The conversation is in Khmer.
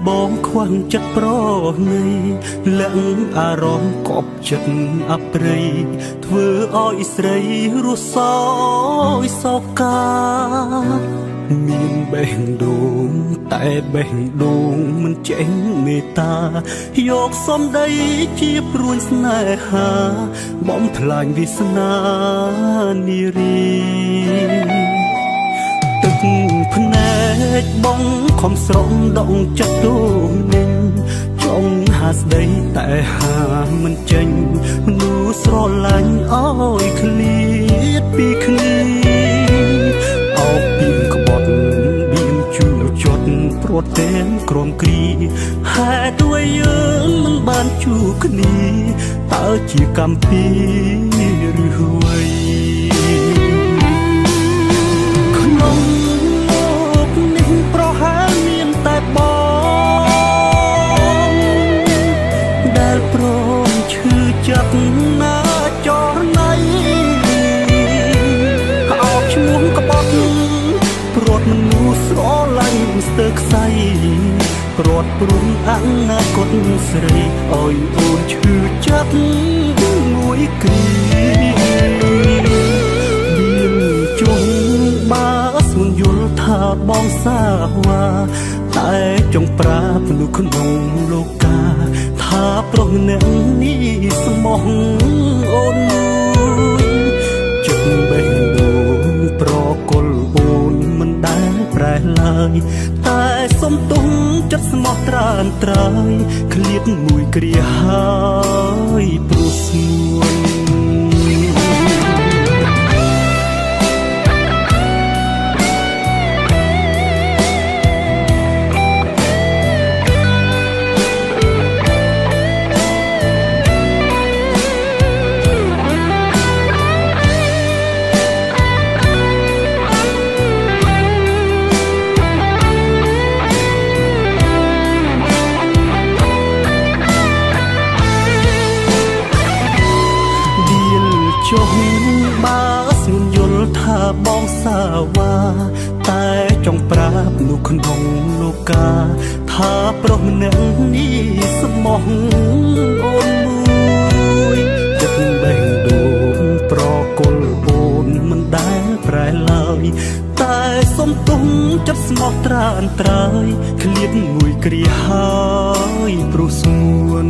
បងខ្វាំងចិត្តប្រណីលាក់អារម្មណ៍កប់ចិត្តអប្រិយធ្វើឲ្យស្រីរស់សោយសោកាមានបេះដូងតែបេះដូងមិនចេញមេត្តាយកសំដីជាព្រួយស្នេហាបំផ្លាញវាសនានារីទឹកភ្នែកបងខំស្រង់ដងចិត្តទូនឹងចង់ហាស្ដីតែហាមិនចេញមនុស្សស្រឡាញ់អើយឃ្លាតពីគ្នាអោបពីក្បត់បៀមជួចត់ព្រួតទាំងក្រមគ្រីហេតុអ្វីយើងមិនបានជួបគ្នាតើជាកម្មពីឬអ្វីក្នុងលោកនេះប្រហែលមានតែបងដែលព្រមឈឺចិត្តណាចរណៃអោបឈ្មោះក្បត់ព្រួតមនុស្សស្រឡាញ់ស្ទើរខ្សែព្រាត់ព្រុំអនាគតស្រីឲ្យអូនឈឺចិត្តមួយគ្រាមានជុំបាស្មិនយល់ថាបងសាវ៉ាតែចង់ប្រាប់មនុស្សក្នុងលោកាថាប្រុសម្នាក់នេះស្មោះអូនមួយចិត្តបេះដូងប្រគល់អូនមិនដែលប្រែឡើយតែសុំទុំចិត្តស្មោះត្រានត្រើយឃ្លាតមួយគ្រាហើយព្រោះស្មួនចុះបើស្មិនយល់ថាបងសាវ៉ាតែចង់ប្រាប់លោកក្នុងលោកាថាប្រុសម្នាក់នេះស្មោះអូនមួយចិត្តបេះដូងប្រគល់អូនមិនដែលប្រែឡើយតែសុំទុំចិត្តស្មោះត្រានត្រើយឃ្លាតមួយគ្រាហើយព្រោះស្មួន